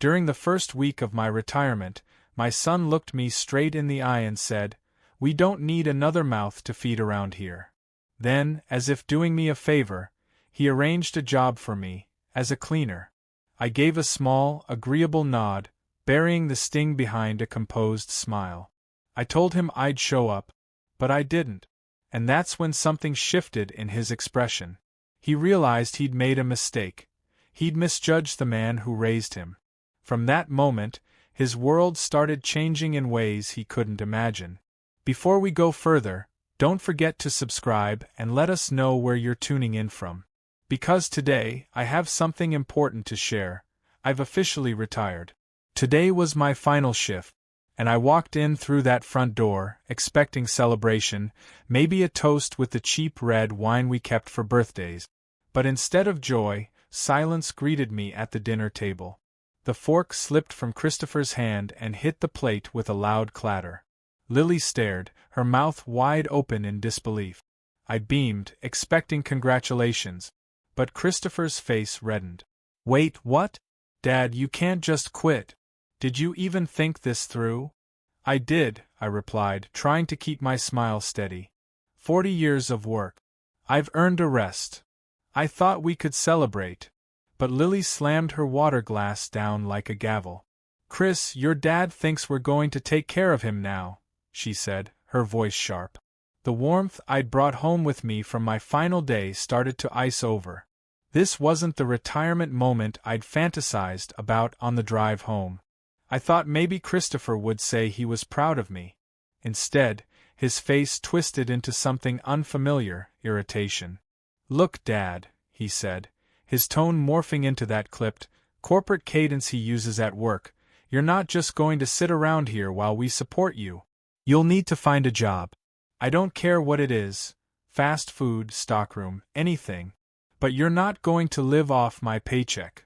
During the first week of my retirement, my son looked me straight in the eye and said, "We don't need another mouth to feed around here." Then, as if doing me a favor, he arranged a job for me, as a cleaner. I gave a small, agreeable nod, burying the sting behind a composed smile. I told him I'd show up, but I didn't. And that's when something shifted in his expression. He realized he'd made a mistake. He'd misjudged the man who raised him. From that moment, his world started changing in ways he couldn't imagine. Before we go further, don't forget to subscribe and let us know where you're tuning in from. Because today, I have something important to share. I've officially retired. Today was my final shift, and I walked in through that front door, expecting celebration, maybe a toast with the cheap red wine we kept for birthdays. But instead of joy, silence greeted me at the dinner table. The fork slipped from Christopher's hand and hit the plate with a loud clatter. Lily stared, her mouth wide open in disbelief. I beamed, expecting congratulations, but Christopher's face reddened. "Wait, what? Dad, you can't just quit. Did you even think this through?" "I did," I replied, trying to keep my smile steady. 40 years of work. I've earned a rest. I thought we could celebrate. But Lily slammed her water glass down like a gavel. "Chris, your dad thinks we're going to take care of him now," she said, her voice sharp. The warmth I'd brought home with me from my final day started to ice over. This wasn't the retirement moment I'd fantasized about on the drive home. I thought maybe Christopher would say he was proud of me. Instead, his face twisted into something unfamiliar, irritation. "Look, Dad," he said, his tone morphing into that clipped, corporate cadence he uses at work, "you're not just going to sit around here while we support you. You'll need to find a job. I don't care what it is, fast food, stockroom, anything. But you're not going to live off my paycheck."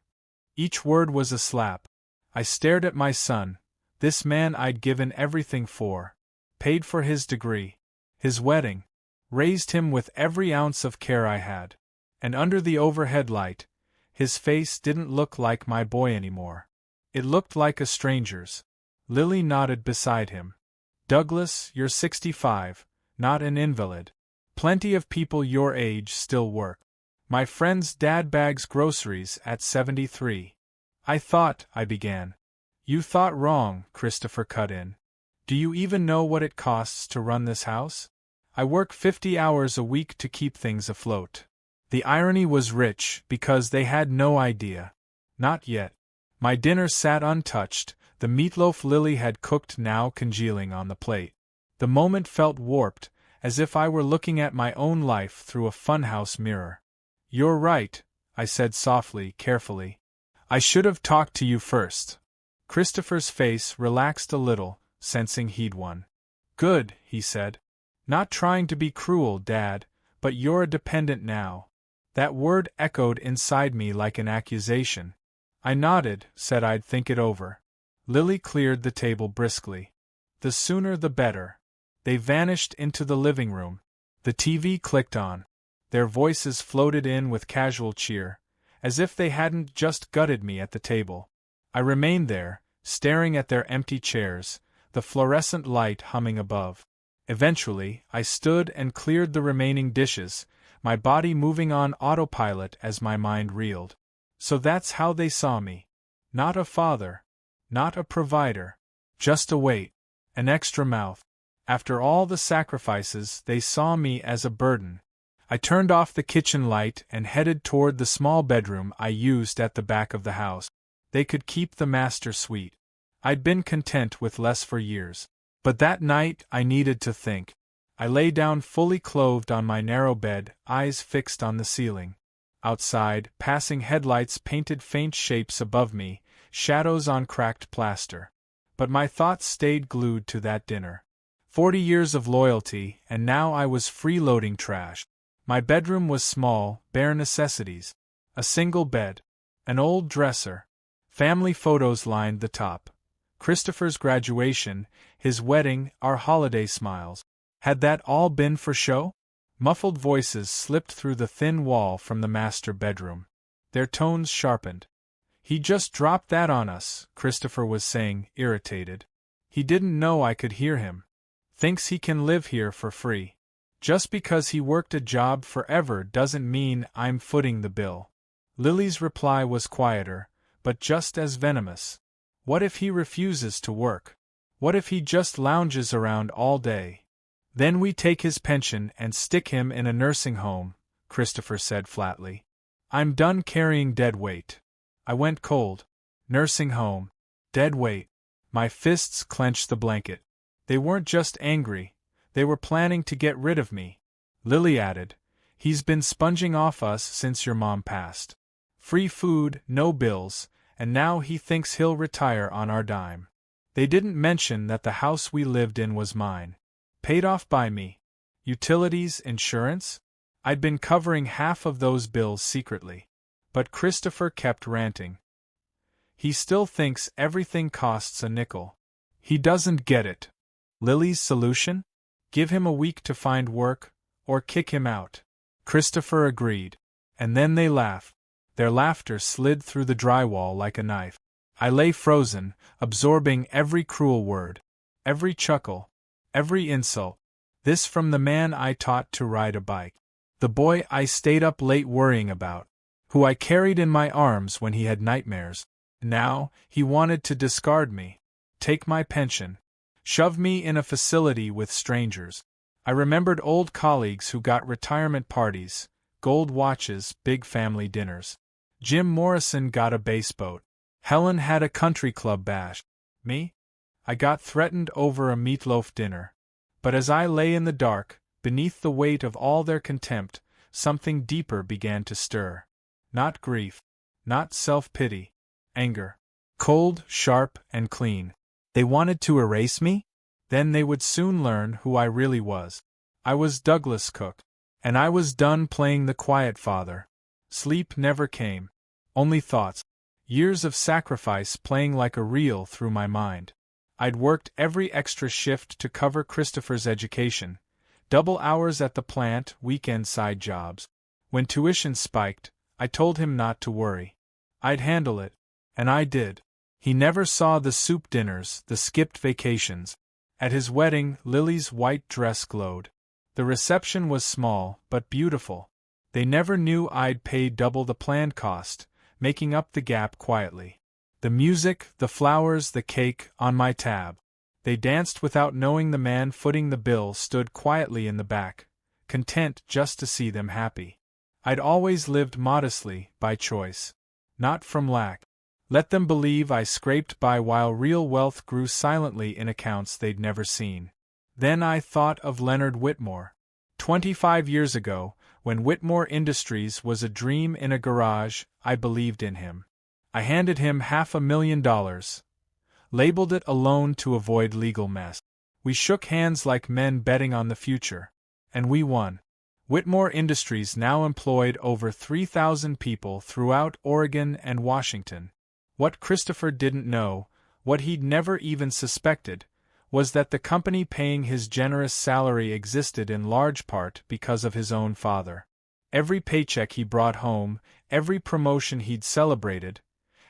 Each word was a slap. I stared at my son, this man I'd given everything for, paid for his degree, his wedding, raised him with every ounce of care I had. And under the overhead light, his face didn't look like my boy anymore. It looked like a stranger's. Lily nodded beside him. "Douglas, you're 65, not an invalid. Plenty of people your age still work. My friend's dad bags groceries at 73. I thought," I began. "You thought wrong," Christopher cut in. "Do you even know what it costs to run this house? I work 50 hours a week to keep things afloat." The irony was rich, because they had no idea. Not yet. My dinner sat untouched, the meatloaf Lily had cooked now congealing on the plate. The moment felt warped, as if I were looking at my own life through a funhouse mirror. "You're right," I said softly, carefully. "I should have talked to you first." Christopher's face relaxed a little, sensing he'd won. "Good," he said. "Not trying to be cruel, Dad, but you're a dependent now." That word echoed inside me like an accusation. I nodded, said I'd think it over. Lily cleared the table briskly. "The sooner the better." They vanished into the living room. The TV clicked on. Their voices floated in with casual cheer, as if they hadn't just gutted me at the table. I remained there, staring at their empty chairs, the fluorescent light humming above. Eventually, I stood and cleared the remaining dishes, my body moving on autopilot as my mind reeled. So that's how they saw me. Not a father. Not a provider. Just a weight. An extra mouth. After all the sacrifices, they saw me as a burden. I turned off the kitchen light and headed toward the small bedroom I used at the back of the house. They could keep the master suite. I'd been content with less for years. But that night I needed to think. I lay down fully clothed on my narrow bed, eyes fixed on the ceiling. Outside, passing headlights painted faint shapes above me, shadows on cracked plaster. But my thoughts stayed glued to that dinner. 40 years of loyalty, and now I was freeloading trash. My bedroom was small, bare necessities. A single bed. An old dresser. Family photos lined the top. Christopher's graduation, his wedding, our holiday smiles. Had that all been for show? Muffled voices slipped through the thin wall from the master bedroom. Their tones sharpened. He just dropped that on us, Christopher was saying, irritated. He didn't know I could hear him. Thinks he can live here for free. Just because he worked a job forever doesn't mean I'm footing the bill. Lily's reply was quieter, but just as venomous. What if he refuses to work? What if he just lounges around all day? Then we take his pension and stick him in a nursing home, Christopher said flatly. I'm done carrying dead weight. I went cold. Nursing home. Dead weight. My fists clenched the blanket. They weren't just angry, they were planning to get rid of me. Lily added, he's been sponging off us since your mom passed. Free food, no bills, and now he thinks he'll retire on our dime. They didn't mention that the house we lived in was mine. Paid off by me. Utilities, insurance? I'd been covering half of those bills secretly. But Christopher kept ranting. He still thinks everything costs a nickel. He doesn't get it. Lily's solution? Give him a week to find work, or kick him out. Christopher agreed. And then they laughed. Their laughter slid through the drywall like a knife. I lay frozen, absorbing every cruel word, every chuckle, every insult. This from the man I taught to ride a bike. The boy I stayed up late worrying about, who I carried in my arms when he had nightmares. Now, he wanted to discard me, take my pension, shove me in a facility with strangers. I remembered old colleagues who got retirement parties, gold watches, big family dinners. Jim Morrison got a bass boat. Helen had a country club bash. Me? I got threatened over a meatloaf dinner. But as I lay in the dark, beneath the weight of all their contempt, something deeper began to stir. Not grief. Not self-pity. Anger. Cold, sharp, and clean. They wanted to erase me? Then they would soon learn who I really was. I was Douglas Cook. And I was done playing the quiet father. Sleep never came. Only thoughts. Years of sacrifice playing like a reel through my mind. I'd worked every extra shift to cover Christopher's education. Double hours at the plant, weekend side jobs. When tuition spiked, I told him not to worry. I'd handle it. And I did. He never saw the soup dinners, the skipped vacations. At his wedding, Lily's white dress glowed. The reception was small, but beautiful. They never knew I'd paid double the planned cost, making up the gap quietly. The music, the flowers, the cake, on my tab. They danced without knowing the man footing the bill stood quietly in the back, content just to see them happy. I'd always lived modestly, by choice. Not from lack. Let them believe I scraped by while real wealth grew silently in accounts they'd never seen. Then I thought of Leonard Whitmore. 25 years ago, when Whitmore Industries was a dream in a garage, I believed in him. I handed him $500,000. Labeled it a loan to avoid legal mess. We shook hands like men betting on the future. And we won. Whitmore Industries now employed over 3,000 people throughout Oregon and Washington. What Christopher didn't know, what he'd never even suspected, was that the company paying his generous salary existed in large part because of his own father. Every paycheck he brought home, every promotion he'd celebrated,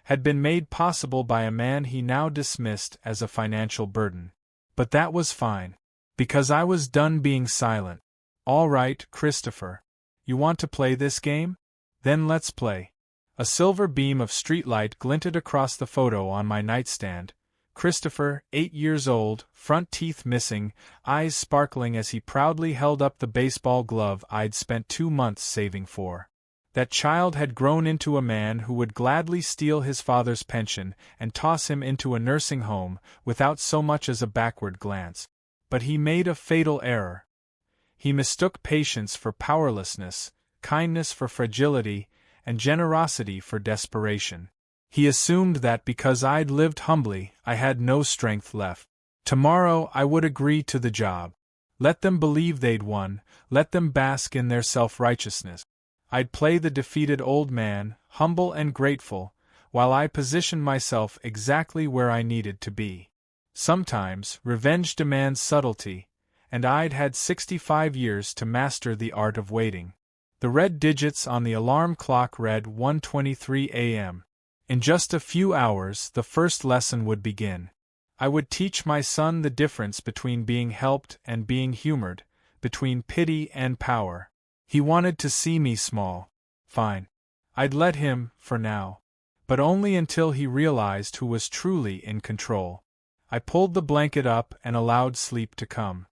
had been made possible by a man he now dismissed as a financial burden. But that was fine, because I was done being silent. All right, Christopher. You want to play this game? Then let's play. A silver beam of streetlight glinted across the photo on my nightstand. Christopher, 8 years old, front teeth missing, eyes sparkling as he proudly held up the baseball glove I'd spent 2 months saving for. That child had grown into a man who would gladly steal his father's pension and toss him into a nursing home without so much as a backward glance. But he made a fatal error. He mistook patience for powerlessness, kindness for fragility, and generosity for desperation. He assumed that because I'd lived humbly, I had no strength left. Tomorrow I would agree to the job. Let them believe they'd won, let them bask in their self-righteousness. I'd play the defeated old man, humble and grateful, while I positioned myself exactly where I needed to be. Sometimes, revenge demands subtlety, and I'd had 65 years to master the art of waiting. The red digits on the alarm clock read 1:23 a.m. In just a few hours, the first lesson would begin. I would teach my son the difference between being helped and being humored, between pity and power. He wanted to see me small. Fine. I'd let him, for now. But only until he realized who was truly in control. I pulled the blanket up and allowed sleep to come.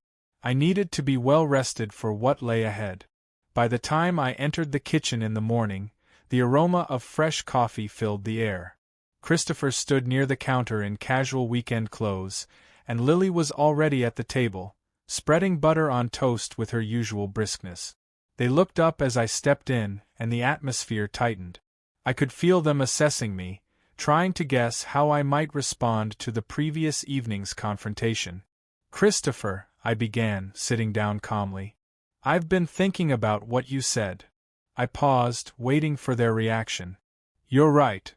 I needed to be well rested for what lay ahead. By the time I entered the kitchen in the morning, the aroma of fresh coffee filled the air. Christopher stood near the counter in casual weekend clothes, and Lily was already at the table, spreading butter on toast with her usual briskness. They looked up as I stepped in, and the atmosphere tightened. I could feel them assessing me, trying to guess how I might respond to the previous evening's confrontation. "Christopher," I began, sitting down calmly, "I've been thinking about what you said." I paused, waiting for their reaction. "You're right."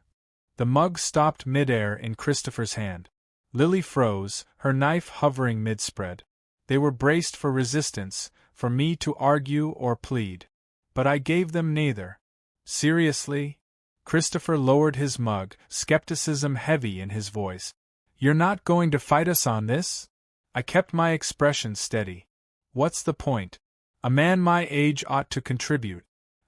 The mug stopped mid-air in Christopher's hand. Lily froze, her knife hovering mid-spread. They were braced for resistance, for me to argue or plead. But I gave them neither. "Seriously?" Christopher lowered his mug, skepticism heavy in his voice. "You're not going to fight us on this?" I kept my expression steady. "What's the point? A man my age ought to contribute.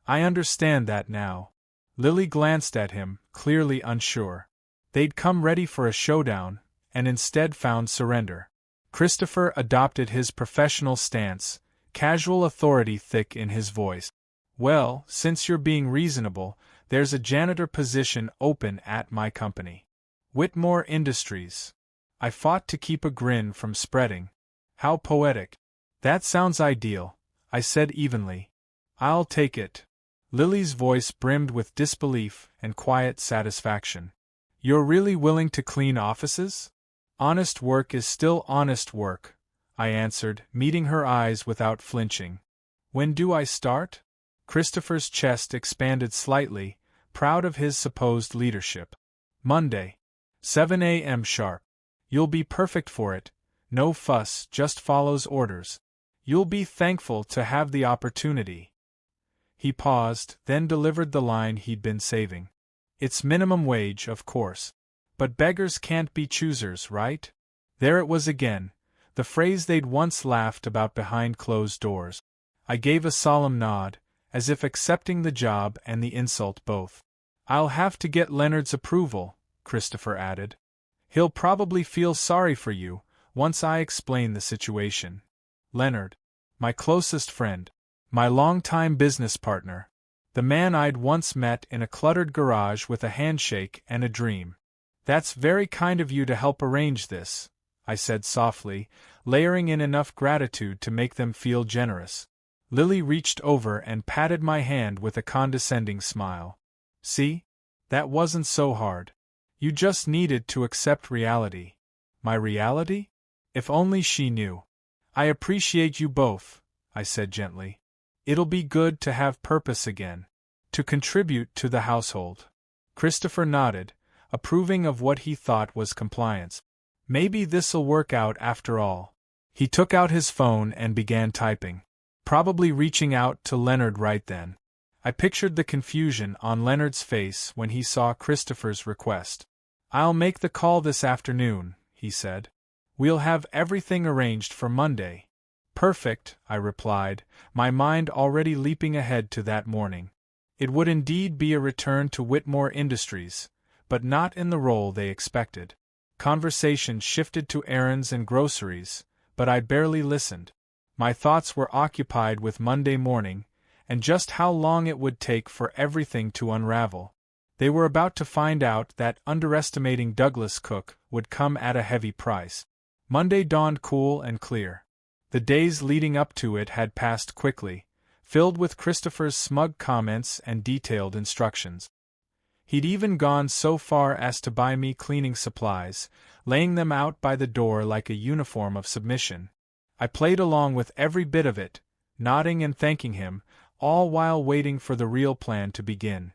I understand that now." Lily glanced at him, clearly unsure. They'd come ready for a showdown, and instead found surrender. Christopher adopted his professional stance, casual authority thick in his voice. "Well, since you're being reasonable, there's a janitor position open at my company. Whitmore Industries." I fought to keep a grin from spreading. "How poetic." "That sounds ideal," I said evenly. "I'll take it." Lily's voice brimmed with disbelief and quiet satisfaction. "You're really willing to clean offices?" "Honest work is still honest work," I answered, meeting her eyes without flinching. "When do I start?" Christopher's chest expanded slightly, proud of his supposed leadership. "Monday. 7 a.m. sharp. You'll be perfect for it. No fuss, just follows orders. You'll be thankful to have the opportunity." He paused, then delivered the line he'd been saving. "It's minimum wage, of course. But beggars can't be choosers, right?" There it was again, the phrase they'd once laughed about behind closed doors. I gave a solemn nod, as if accepting the job and the insult both. "I'll have to get Leonard's approval," Christopher added. "He'll probably feel sorry for you, once I explain the situation." Leonard. My closest friend. My longtime business partner. The man I'd once met in a cluttered garage with a handshake and a dream. "That's very kind of you to help arrange this," I said softly, layering in enough gratitude to make them feel generous. Lily reached over and patted my hand with a condescending smile. "See? That wasn't so hard. You just needed to accept reality." My reality? If only she knew. "I appreciate you both," I said gently. "It'll be good to have purpose again. To contribute to the household." Christopher nodded, approving of what he thought was compliance. "Maybe this'll work out after all." He took out his phone and began typing. Probably reaching out to Leonard right then. I pictured the confusion on Leonard's face when he saw Christopher's request. "I'll make the call this afternoon," he said. "We'll have everything arranged for Monday." "Perfect," I replied, my mind already leaping ahead to that morning. It would indeed be a return to Whitmore Industries, but not in the role they expected. Conversation shifted to errands and groceries, but I barely listened. My thoughts were occupied with Monday morning, and just how long it would take for everything to unravel. They were about to find out that underestimating Douglas Cook would come at a heavy price. Monday dawned cool and clear. The days leading up to it had passed quickly, filled with Christopher's smug comments and detailed instructions. He'd even gone so far as to buy me cleaning supplies, laying them out by the door like a uniform of submission. I played along with every bit of it, nodding and thanking him, all while waiting for the real plan to begin.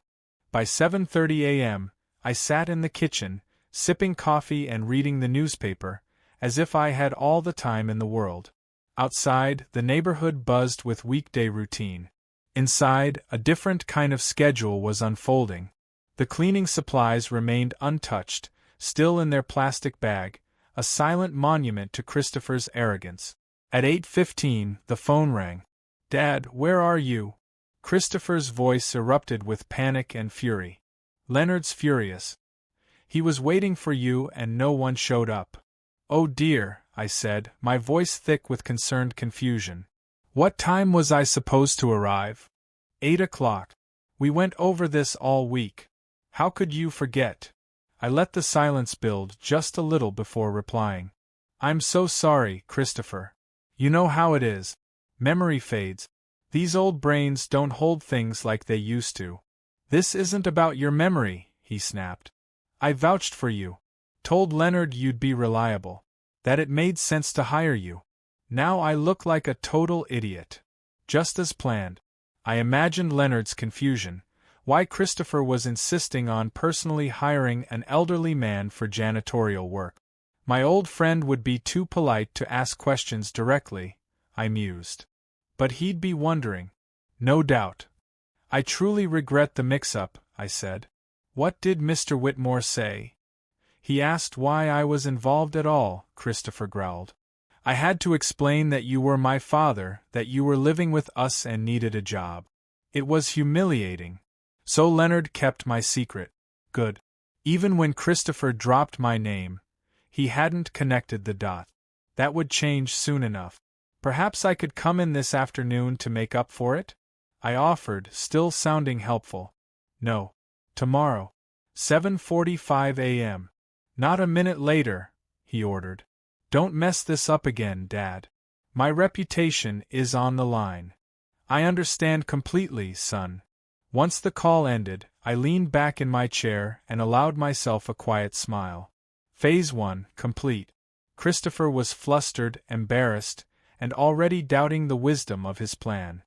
By 7:30 a.m., I sat in the kitchen, sipping coffee and reading the newspaper, as if I had all the time in the world. Outside, the neighborhood buzzed with weekday routine. Inside, a different kind of schedule was unfolding. The cleaning supplies remained untouched, still in their plastic bag, a silent monument to Christopher's arrogance. At 8:15, the phone rang. "Dad, where are you?" Christopher's voice erupted with panic and fury. "Leonard's furious. He was waiting for you and no one showed up." "Oh dear," I said, my voice thick with concerned confusion. "What time was I supposed to arrive?" 8 o'clock. "We went over this all week. How could you forget?" I let the silence build just a little before replying. "I'm so sorry, Christopher. You know how it is. Memory fades. These old brains don't hold things like they used to." "This isn't about your memory," he snapped. "I vouched for you. Told Leonard you'd be reliable. That it made sense to hire you. Now I look like a total idiot. Just as planned." I imagined Leonard's confusion. Why Christopher was insisting on personally hiring an elderly man for janitorial work. My old friend would be too polite to ask questions directly, I mused. But he'd be wondering. No doubt. "I truly regret the mix-up," I said. "What did Mr. Whitmore say?" "He asked why I was involved at all," Christopher growled. "I had to explain that you were my father, that you were living with us and needed a job. It was humiliating. So Leonard kept my secret. Good. Even when Christopher dropped my name, he hadn't connected the dots. That would change soon enough. Perhaps I could come in this afternoon to make up for it?" I offered, still sounding helpful. "No. Tomorrow. 7:45 a.m. "Not a minute later," he ordered. "Don't mess this up again, Dad. My reputation is on the line." "I understand completely, son." Once the call ended, I leaned back in my chair and allowed myself a quiet smile. Phase 1, complete. Christopher was flustered, embarrassed, and already doubting the wisdom of his plan.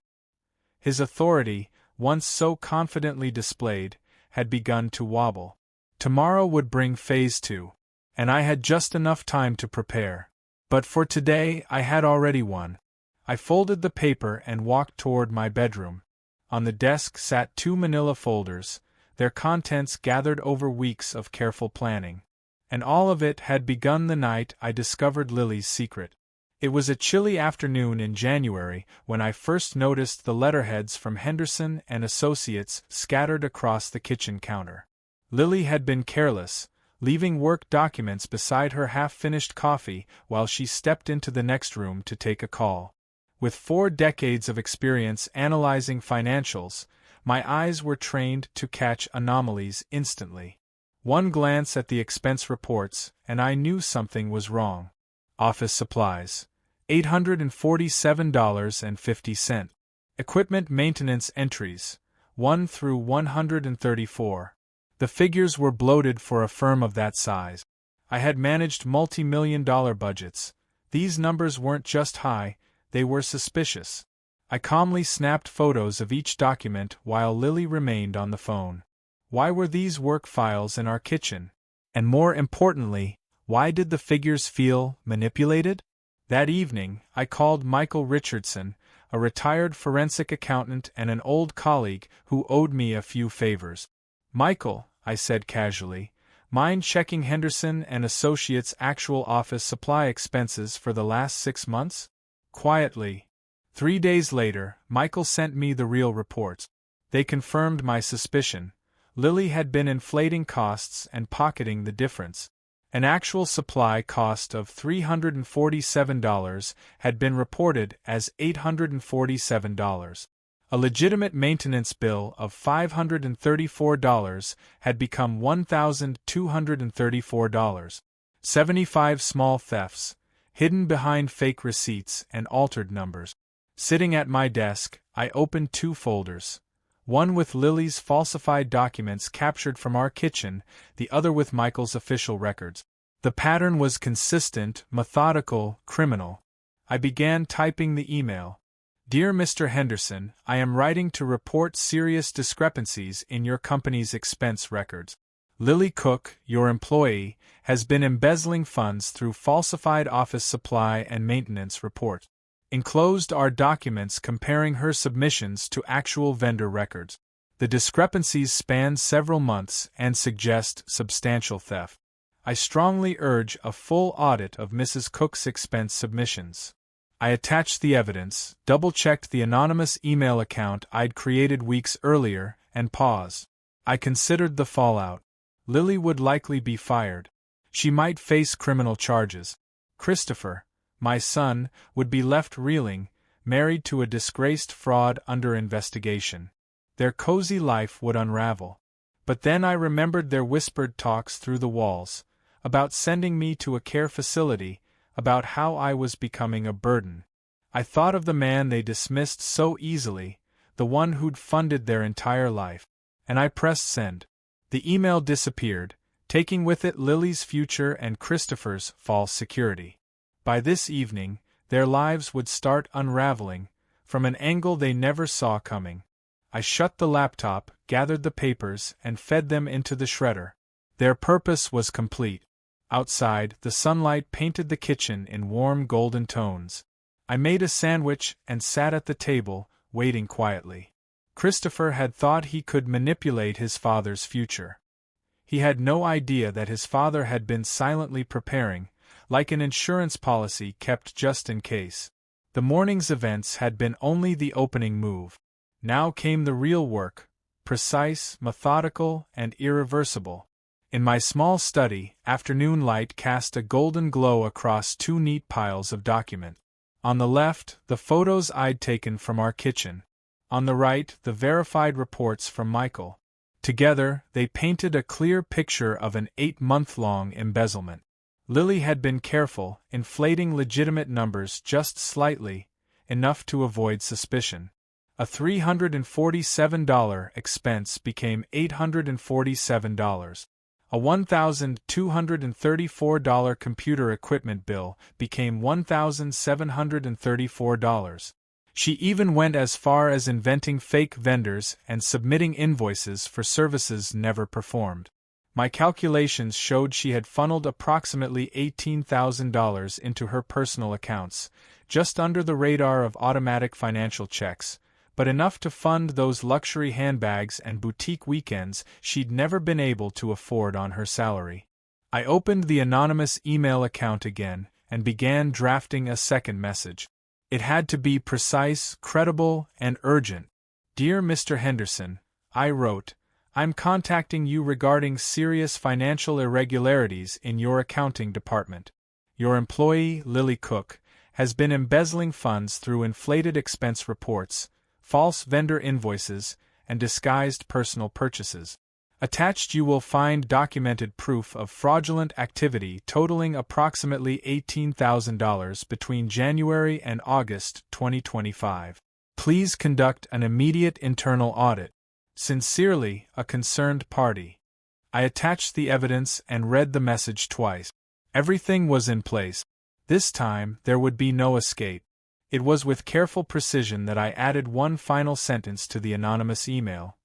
His authority, once so confidently displayed, had begun to wobble. Tomorrow would bring Phase 2, and I had just enough time to prepare. But for today I had already won. I folded the paper and walked toward my bedroom. On the desk sat 2 manila folders, their contents gathered over weeks of careful planning. And all of it had begun the night I discovered Lily's secret. It was a chilly afternoon in January when I first noticed the letterheads from Henderson and Associates scattered across the kitchen counter. Lily had been careless, leaving work documents beside her half-finished coffee while she stepped into the next room to take a call. With 4 decades of experience analyzing financials, my eyes were trained to catch anomalies instantly. One glance at the expense reports, and I knew something was wrong. Office supplies, $847.50. Equipment maintenance entries, 1 through 134. The figures were bloated for a firm of that size. I had managed multi-million-dollar budgets. These numbers weren't just high, they were suspicious. I calmly snapped photos of each document while Lily remained on the phone. Why were these work files in our kitchen? And more importantly, why did the figures feel manipulated? That evening, I called Michael Richardson, a retired forensic accountant and an old colleague who owed me a few favors. "Michael," I said casually, "mind checking Henderson and Associates' actual office supply expenses for the last 6 months?" Quietly. 3 days later, Michael sent me the real reports. They confirmed my suspicion. Lily had been inflating costs and pocketing the difference. An actual supply cost of $347 had been reported as $847. A legitimate maintenance bill of $534 had become $1,234. 75 small thefts, hidden behind fake receipts and altered numbers. Sitting at my desk, I opened 2 folders. One with Lily's falsified documents captured from our kitchen, the other with Michael's official records. The pattern was consistent, methodical, criminal. I began typing the email. "Dear Mr. Henderson, I am writing to report serious discrepancies in your company's expense records. Lily Cook, your employee, has been embezzling funds through falsified office supply and maintenance reports. Enclosed are documents comparing her submissions to actual vendor records. The discrepancies span several months and suggest substantial theft. I strongly urge a full audit of Mrs. Cook's expense submissions. I attached the evidence, double-checked the anonymous email account I'd created weeks earlier, and paused. I considered the fallout. Lily would likely be fired. She might face criminal charges. Christopher, my son, would be left reeling, married to a disgraced fraud under investigation. Their cozy life would unravel. But then I remembered their whispered talks through the walls, about sending me to a care facility, about how I was becoming a burden. I thought of the man they dismissed so easily, the one who'd funded their entire life. And I pressed send. The email disappeared, taking with it Lily's future and Christopher's false security. By this evening, their lives would start unraveling, from an angle they never saw coming. I shut the laptop, gathered the papers, and fed them into the shredder. Their purpose was complete. Outside, the sunlight painted the kitchen in warm golden tones. I made a sandwich and sat at the table, waiting quietly. Christopher had thought he could manipulate his father's future. He had no idea that his father had been silently preparing, like an insurance policy kept just in case. The morning's events had been only the opening move. Now came the real work, precise, methodical, and irreversible. In my small study, afternoon light cast a golden glow across two neat piles of documents. On the left, the photos I'd taken from our kitchen. On the right, the verified reports from Michael. Together, they painted a clear picture of an 8-month-long embezzlement. Lily had been careful, inflating legitimate numbers just slightly, enough to avoid suspicion. A $347 expense became $847. A $1,234 computer equipment bill became $1,734. She even went as far as inventing fake vendors and submitting invoices for services never performed. My calculations showed she had funneled approximately $18,000 into her personal accounts, just under the radar of automatic financial checks, but enough to fund those luxury handbags and boutique weekends she'd never been able to afford on her salary. I opened the anonymous email account again and began drafting a second message. It had to be precise, credible, and urgent. Dear Mr. Henderson, I wrote, I'm contacting you regarding serious financial irregularities in your accounting department. Your employee, Lily Cook, has been embezzling funds through inflated expense reports, false vendor invoices, and disguised personal purchases. Attached you will find documented proof of fraudulent activity totaling approximately $18,000 between January and August 2025. Please conduct an immediate internal audit. Sincerely, a concerned party. I attached the evidence and read the message twice. Everything was in place. This time, there would be no escape. It was with careful precision that I added one final sentence to the anonymous email.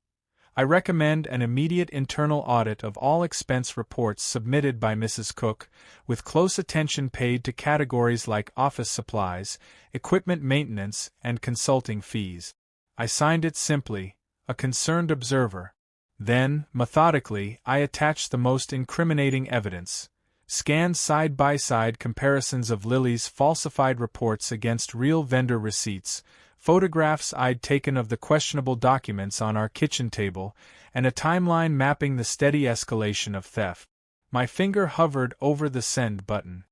I recommend an immediate internal audit of all expense reports submitted by Mrs. Cook, with close attention paid to categories like office supplies, equipment maintenance, and consulting fees. I signed it simply, a concerned observer. Then, methodically, I attached the most incriminating evidence. Scanned side-by-side comparisons of Lily's falsified reports against real vendor receipts, photographs I'd taken of the questionable documents on our kitchen table, and a timeline mapping the steady escalation of theft. My finger hovered over the send button.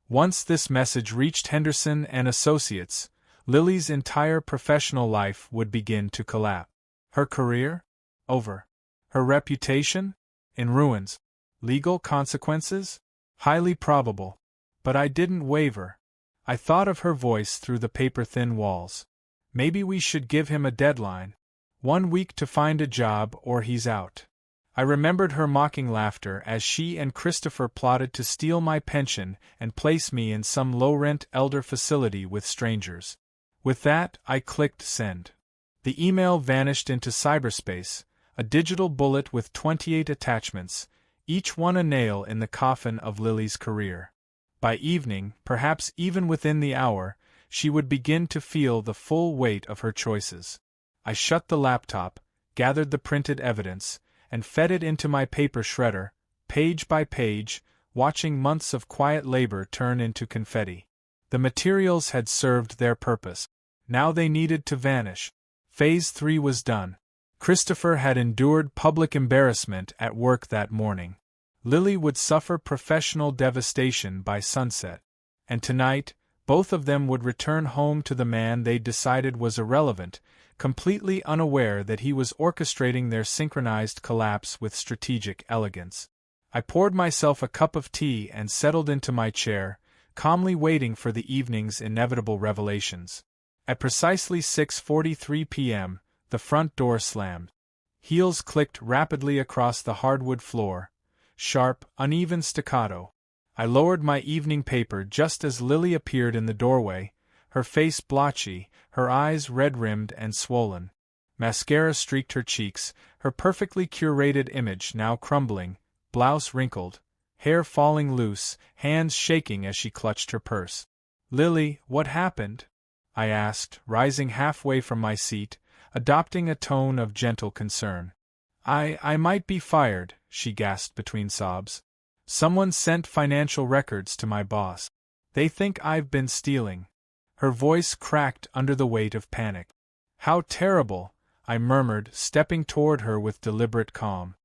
Once this message reached Henderson and Associates, Lily's entire professional life would begin to collapse. Her career? Over. Her reputation? In ruins. Legal consequences? Highly probable. But I didn't waver. I thought of her voice through the paper-thin walls. Maybe we should give him a deadline. 1 week to find a job or he's out. I remembered her mocking laughter as she and Christopher plotted to steal my pension and place me in some low-rent elder facility with strangers. With that, I clicked send. The email vanished into cyberspace, a digital bullet with 28 attachments, each one a nail in the coffin of Lily's career. By evening, perhaps even within the hour, she would begin to feel the full weight of her choices. I shut the laptop, gathered the printed evidence, and fed it into my paper shredder, page by page, watching months of quiet labor turn into confetti. The materials had served their purpose. Now they needed to vanish. Phase 3 was done. Christopher had endured public embarrassment at work that morning. Lily would suffer professional devastation by sunset. And tonight, both of them would return home to the man they decided was irrelevant, completely unaware that he was orchestrating their synchronized collapse with strategic elegance. I poured myself a cup of tea and settled into my chair, calmly waiting for the evening's inevitable revelations. At precisely 6:43 p.m., the front door slammed. Heels clicked rapidly across the hardwood floor, sharp, uneven staccato. I lowered my evening paper just as Lily appeared in the doorway, her face blotchy, her eyes red-rimmed and swollen. Mascara streaked her cheeks, her perfectly curated image now crumbling, blouse wrinkled, hair falling loose, hands shaking as she clutched her purse. "Lily, what happened?" I asked, rising halfway from my seat, adopting a tone of gentle concern. I might be fired," she gasped between sobs. "Someone sent financial records to my boss. They think I've been stealing." Her voice cracked under the weight of panic. "How terrible," I murmured, stepping toward her with deliberate calm.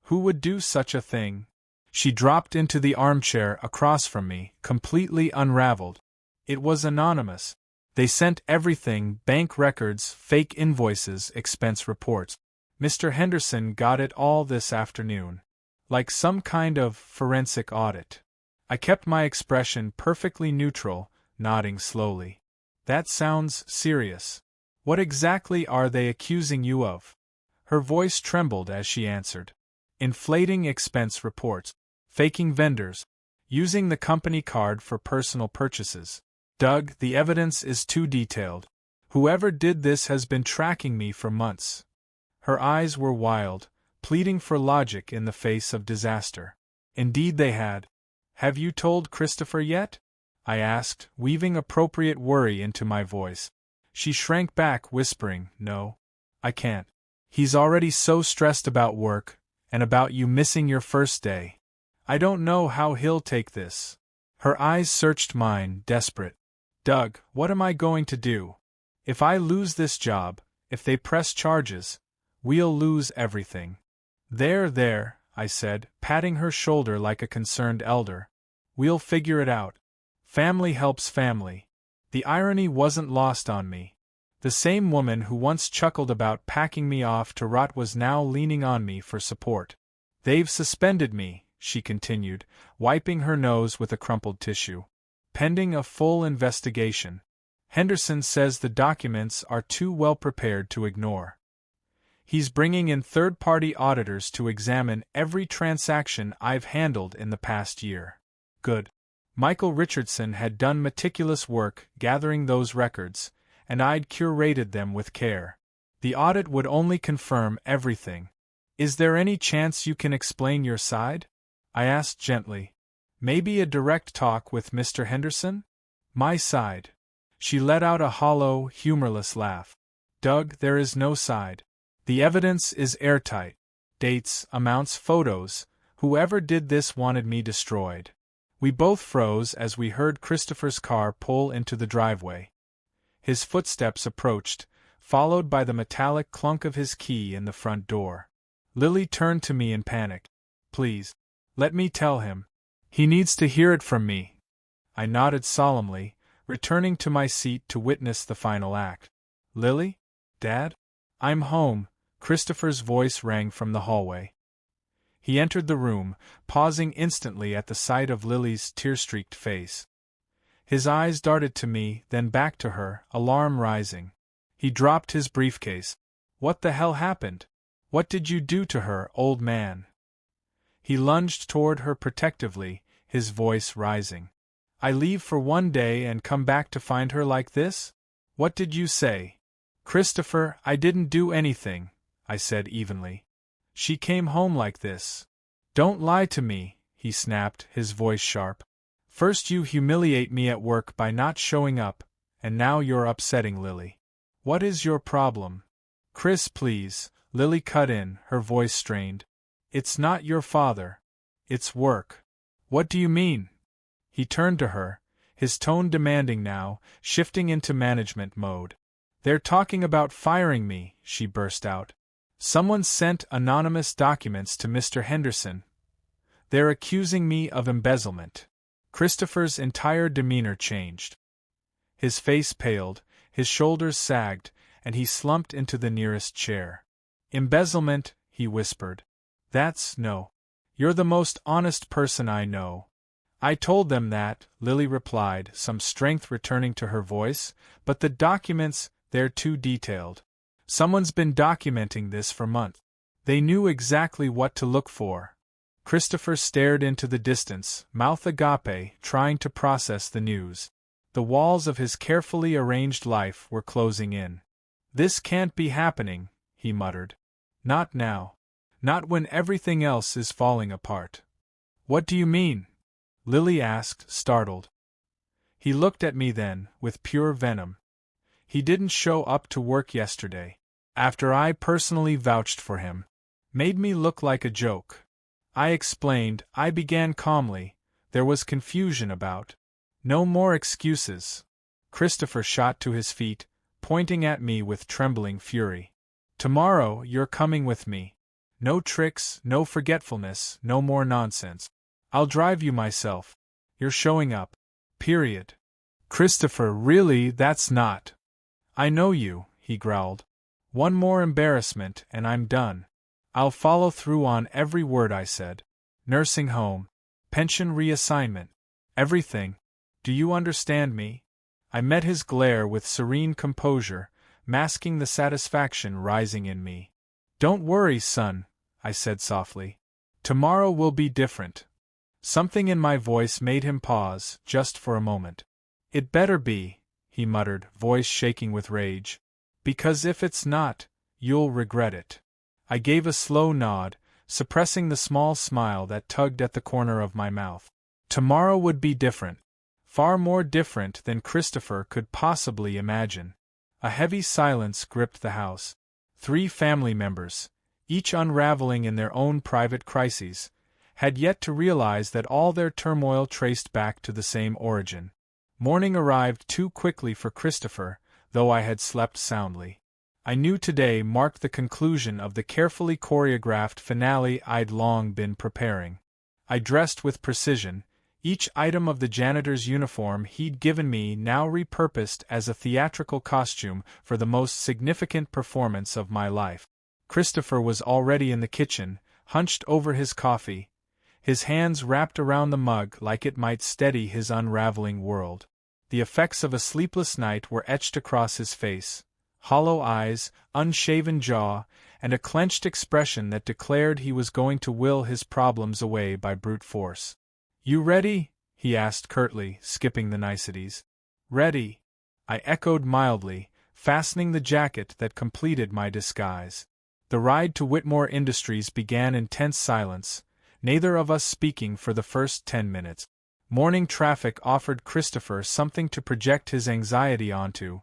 "Who would do such a thing?" She dropped into the armchair across from me, completely unraveled. "It was anonymous. They sent everything, bank records, fake invoices, expense reports. Mr. Henderson got it all this afternoon. Like some kind of forensic audit." I kept my expression perfectly neutral, nodding slowly. "That sounds serious. What exactly are they accusing you of?" Her voice trembled as she answered. "Inflating expense reports, faking vendors, using the company card for personal purchases. Doug, the evidence is too detailed. Whoever did this has been tracking me for months." Her eyes were wild, pleading for logic in the face of disaster. Indeed they had. "Have you told Christopher yet?" I asked, weaving appropriate worry into my voice. She shrank back, whispering, "No, I can't. He's already so stressed about work, and about you missing your first day. I don't know how he'll take this." Her eyes searched mine, desperate. "Doug, what am I going to do? If I lose this job, if they press charges, we'll lose everything." There, I said, patting her shoulder like a concerned elder. "We'll figure it out. Family helps family." The irony wasn't lost on me. The same woman who once chuckled about packing me off to rot was now leaning on me for support. "They've suspended me," she continued, wiping her nose with a crumpled tissue. "Pending a full investigation. Henderson says the documents are too well prepared to ignore. He's bringing in third-party auditors to examine every transaction I've handled in the past year." Good. Michael Richardson had done meticulous work gathering those records, and I'd curated them with care. The audit would only confirm everything. "Is there any chance you can explain your side?" I asked gently. "Maybe a direct talk with Mr. Henderson?" "My side." She let out a hollow, humorless laugh. "Doug, there is no side. The evidence is airtight. Dates, amounts, photos. Whoever did this wanted me destroyed." We both froze as we heard Christopher's car pull into the driveway. His footsteps approached, followed by the metallic clunk of his key in the front door. Lily turned to me in panic. "Please, let me tell him. He needs to hear it from me." I nodded solemnly, returning to my seat to witness the final act. "Lily? Dad? I'm home," Christopher's voice rang from the hallway. He entered the room, pausing instantly at the sight of Lily's tear-streaked face. His eyes darted to me, then back to her, alarm rising. He dropped his briefcase. "What the hell happened? What did you do to her, old man?" He lunged toward her protectively, his voice rising. "I leave for one day and come back to find her like this? What did you say?" "Christopher, I didn't do anything," I said evenly. "She came home like this." "Don't lie to me," he snapped, his voice sharp. "First you humiliate me at work by not showing up, and now you're upsetting Lily. What is your problem?" "Chris, please," Lily cut in, her voice strained. It's not your father. It's work. What do you mean? He turned to her, his tone demanding now, shifting into management mode. They're talking about firing me, she burst out. Someone sent anonymous documents to Mr. Henderson. They're accusing me of embezzlement. Christopher's entire demeanor changed. His face paled, his shoulders sagged, and he slumped into the nearest chair. Embezzlement, he whispered. That's no. You're the most honest person I know. I told them that, Lily replied, some strength returning to her voice, but the documents, they're too detailed. Someone's been documenting this for months. They knew exactly what to look for. Christopher stared into the distance, mouth agape, trying to process the news. The walls of his carefully arranged life were closing in. This can't be happening, he muttered. Not now. Not when everything else is falling apart. What do you mean? Lily asked, startled. He looked at me then, with pure venom. He didn't show up to work yesterday, after I personally vouched for him. Made me look like a joke. I explained, I began calmly. There was confusion about. No more excuses. Christopher shot to his feet, pointing at me with trembling fury. Tomorrow you're coming with me. No tricks, no forgetfulness, no more nonsense. I'll drive you myself. You're showing up. Period. Christopher, really, that's not. I know you, he growled. One more embarrassment and I'm done. I'll follow through on every word I said. Nursing home. Pension reassignment. Everything. Do you understand me? I met his glare with serene composure, masking the satisfaction rising in me. Don't worry, son, I said softly. Tomorrow will be different. Something in my voice made him pause, just for a moment. It better be, he muttered, voice shaking with rage. Because if it's not, you'll regret it. I gave a slow nod, suppressing the small smile that tugged at the corner of my mouth. Tomorrow would be different. Far more different than Christopher could possibly imagine. A heavy silence gripped the house. 3 family members, each unraveling in their own private crises, had yet to realize that all their turmoil traced back to the same origin. Morning arrived too quickly for Christopher, though I had slept soundly. I knew today marked the conclusion of the carefully choreographed finale I'd long been preparing. I dressed with precision, each item of the janitor's uniform he'd given me now repurposed as a theatrical costume for the most significant performance of my life. Christopher was already in the kitchen, hunched over his coffee, his hands wrapped around the mug like it might steady his unraveling world. The effects of a sleepless night were etched across his face. Hollow eyes, unshaven jaw, and a clenched expression that declared he was going to will his problems away by brute force. You ready? He asked curtly, skipping the niceties. Ready, I echoed mildly, fastening the jacket that completed my disguise. The ride to Whitmore Industries began in tense silence, neither of us speaking for the first 10 minutes. Morning traffic offered Christopher something to project his anxiety onto,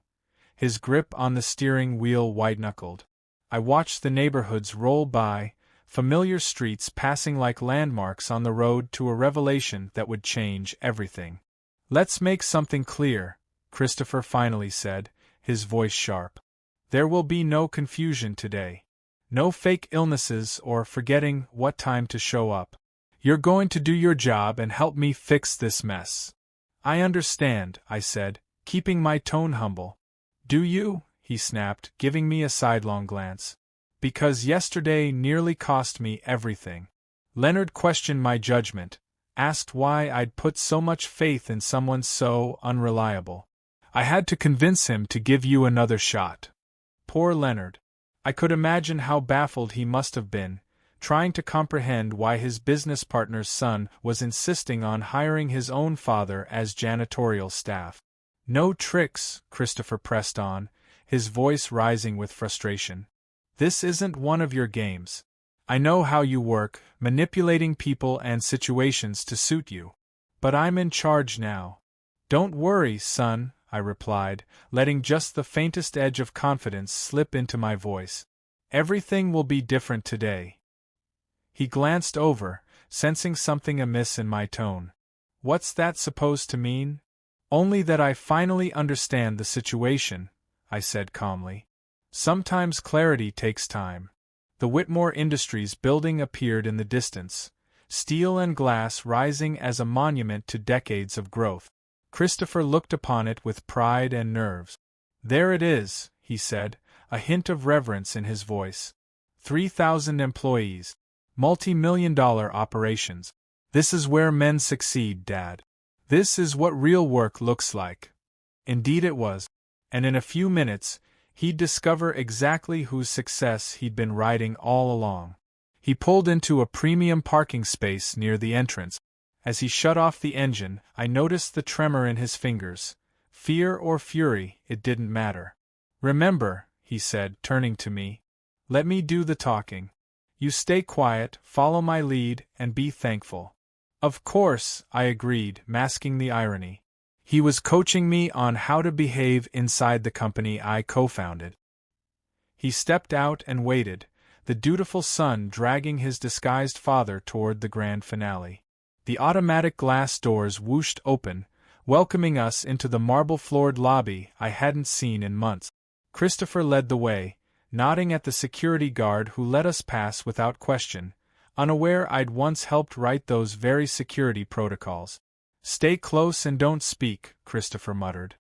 his grip on the steering wheel white-knuckled. I watched the neighborhoods roll by, familiar streets passing like landmarks on the road to a revelation that would change everything. Let's make something clear, Christopher finally said, his voice sharp. There will be no confusion today. No fake illnesses or forgetting what time to show up. You're going to do your job and help me fix this mess. I understand, I said, keeping my tone humble. Do you? He snapped, giving me a sidelong glance. Because yesterday nearly cost me everything. Leonard questioned my judgment, asked why I'd put so much faith in someone so unreliable. I had to convince him to give you another shot. Poor Leonard. I could imagine how baffled he must have been, trying to comprehend why his business partner's son was insisting on hiring his own father as janitorial staff. No tricks, Christopher pressed on, his voice rising with frustration. This isn't one of your games. I know how you work, manipulating people and situations to suit you. But I'm in charge now. Don't worry, son, I replied, letting just the faintest edge of confidence slip into my voice. Everything will be different today. He glanced over, sensing something amiss in my tone. What's that supposed to mean? Only that I finally understand the situation, I said calmly. Sometimes clarity takes time. The Whitmore Industries building appeared in the distance, steel and glass rising as a monument to decades of growth. Christopher looked upon it with pride and nerves. There it is, he said, a hint of reverence in his voice. 3,000 employees. Multi-million-dollar operations. This is where men succeed, Dad. This is what real work looks like. Indeed it was. And in a few minutes, he'd discover exactly whose success he'd been riding all along. He pulled into a premium parking space near the entrance. As he shut off the engine, I noticed the tremor in his fingers. Fear or fury, it didn't matter. Remember, he said, turning to me. Let me do the talking. You stay quiet, follow my lead, and be thankful. Of course, I agreed, masking the irony. He was coaching me on how to behave inside the company I co-founded. He stepped out and waited, the dutiful son dragging his disguised father toward the grand finale. The automatic glass doors whooshed open, welcoming us into the marble-floored lobby I hadn't seen in months. Christopher led the way, nodding at the security guard who let us pass without question, unaware I'd once helped write those very security protocols. Stay close and don't speak, Christopher muttered.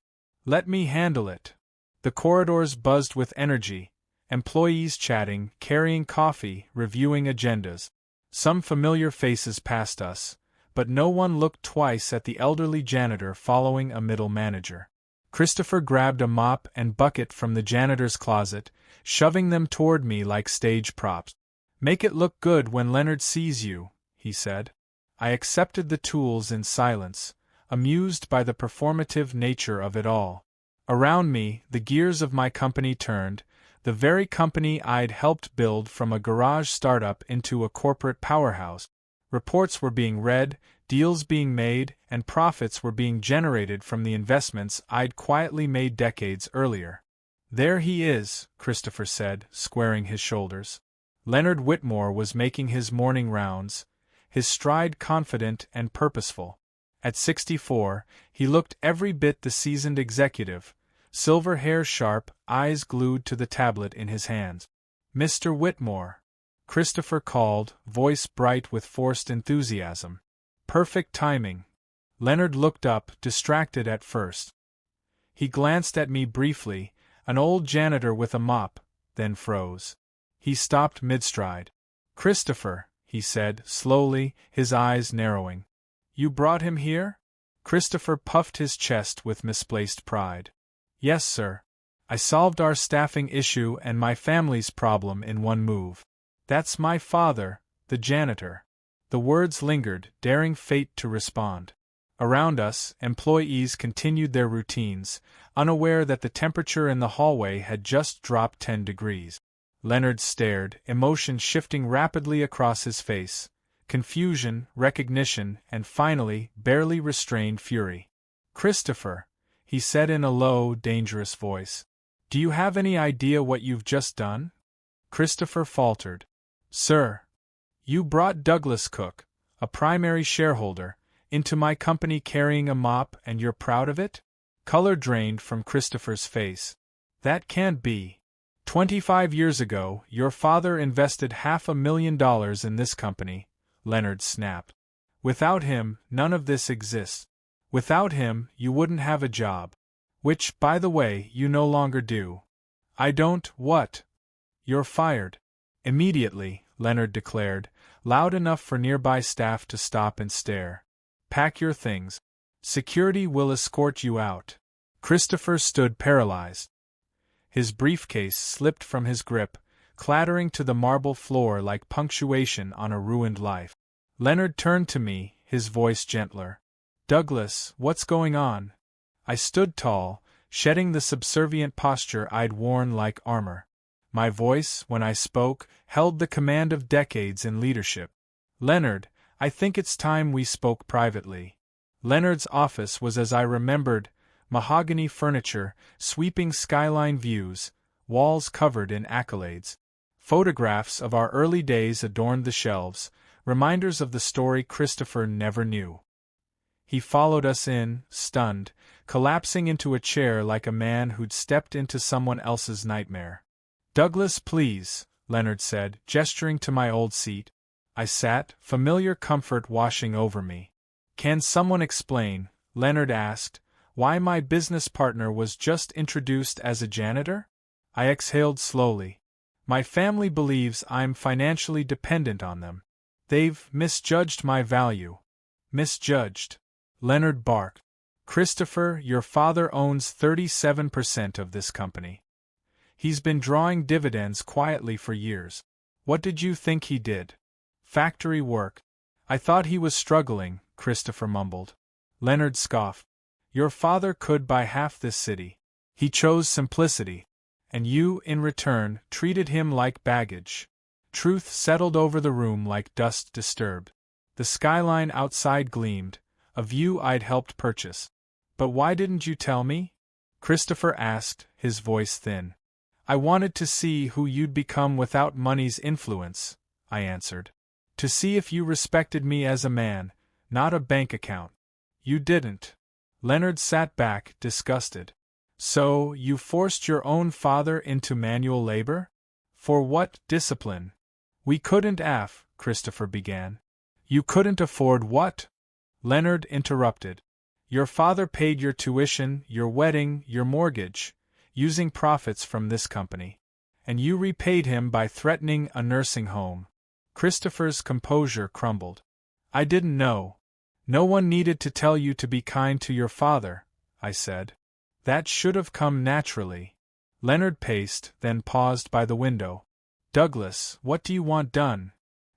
Let me handle it. The corridors buzzed with energy, employees chatting, carrying coffee, reviewing agendas. Some familiar faces passed us, but no one looked twice at the elderly janitor following a middle manager. Christopher grabbed a mop and bucket from the janitor's closet, shoving them toward me like stage props. Make it look good when Leonard sees you, he said. I accepted the tools in silence, amused by the performative nature of it all. Around me, the gears of my company turned, the very company I'd helped build from a garage startup into a corporate powerhouse. Reports were being read, deals being made, and profits were being generated from the investments I'd quietly made decades earlier. There he is, Christopher said, squaring his shoulders. Leonard Whitmore was making his morning rounds, his stride confident and purposeful. At 64, he looked every bit the seasoned executive, silver hair sharp, eyes glued to the tablet in his hands. Mr. Whitmore, Christopher called, voice bright with forced enthusiasm. Perfect timing. Leonard looked up, distracted at first. He glanced at me briefly, an old janitor with a mop, then froze. He stopped mid-stride. Christopher, he said, slowly, his eyes narrowing. You brought him here? Christopher puffed his chest with misplaced pride. Yes, sir. I solved our staffing issue and my family's problem in one move. That's my father, the janitor. The words lingered, daring fate to respond. Around us, employees continued their routines, unaware that the temperature in the hallway had just dropped 10 degrees. Leonard stared, emotion shifting rapidly across his face. Confusion, recognition, and finally, barely restrained fury. Christopher, he said in a low, dangerous voice. Do you have any idea what you've just done? Christopher faltered. Sir, you brought Douglas Cook, a primary shareholder, into my company carrying a mop and you're proud of it? Color drained from Christopher's face. That can't be. 25 years ago, your father invested $500,000 in this company, Leonard snapped. Without him, none of this exists. Without him, you wouldn't have a job. Which, by the way, you no longer do. I don't, what? You're fired. Immediately, Leonard declared, loud enough for nearby staff to stop and stare. Pack your things. Security will escort you out. Christopher stood paralyzed. His briefcase slipped from his grip, clattering to the marble floor like punctuation on a ruined life. Leonard turned to me, his voice gentler. Douglas, what's going on? I stood tall, shedding the subservient posture I'd worn like armor. My voice, when I spoke, held the command of decades in leadership. Leonard, I think it's time we spoke privately. Leonard's office was as I remembered, mahogany furniture, sweeping skyline views, walls covered in accolades. Photographs of our early days adorned the shelves, reminders of the story Christopher never knew. He followed us in, stunned, collapsing into a chair like a man who'd stepped into someone else's nightmare. "Douglas, please," Leonard said, gesturing to my old seat. I sat, familiar comfort washing over me. "Can someone explain," Leonard asked, "why my business partner was just introduced as a janitor?" I exhaled slowly. "My family believes I'm financially dependent on them. They've misjudged my value." "Misjudged?" Leonard barked. "Christopher, your father owns 37% of this company. He's been drawing dividends quietly for years. What did you think he did? Factory work." "I thought he was struggling," Christopher mumbled. Leonard scoffed. "Your father could buy half this city. He chose simplicity. And you, in return, treated him like baggage." Truth settled over the room like dust disturbed. The skyline outside gleamed, a view I'd helped purchase. "But why didn't you tell me?" Christopher asked, his voice thin. "I wanted to see who you'd become without money's influence," I answered. "To see if you respected me as a man, not a bank account." "You didn't." Leonard sat back, disgusted. "So, you forced your own father into manual labor? For what discipline?" "We couldn't Christopher began. "You couldn't afford what?" Leonard interrupted. "Your father paid your tuition, your wedding, your mortgage, using profits from this company. And you repaid him by threatening a nursing home." Christopher's composure crumbled. "I didn't know." "No one needed to tell you to be kind to your father," I said. "That should have come naturally." Leonard paced, then paused by the window. "Douglas, what do you want done?"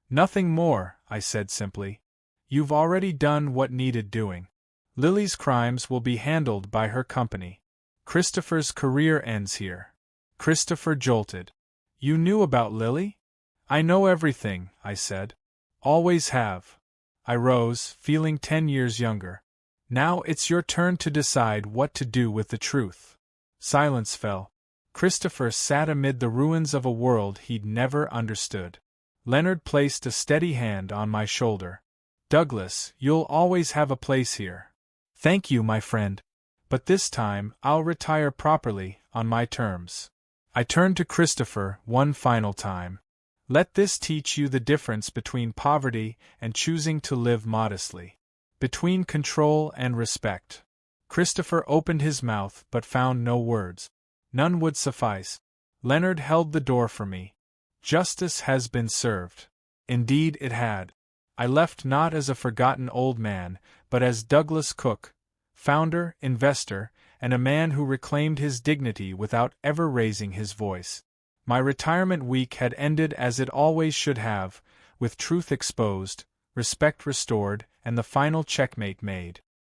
"Nothing more," I said simply. "You've already done what needed doing. Lily's crimes will be handled by her company. Christopher's career ends here." Christopher jolted. "You knew about Lily?" "I know everything," I said. "Always have." I rose, feeling 10 years younger. "Now it's your turn to decide what to do with the truth." Silence fell. Christopher sat amid the ruins of a world he'd never understood. Leonard placed a steady hand on my shoulder. "Douglas, you'll always have a place here." "Thank you, my friend. But this time, I'll retire properly, on my terms." I turned to Christopher one final time. "Let this teach you the difference between poverty and choosing to live modestly. Between control and respect." Christopher opened his mouth but found no words. None would suffice. Leonard held the door for me. Justice has been served. Indeed it had. I left not as a forgotten old man, but as Douglas Cook, founder, investor, and a man who reclaimed his dignity without ever raising his voice. My retirement week had ended as it always should have, with truth exposed, respect restored, and the final checkmate made.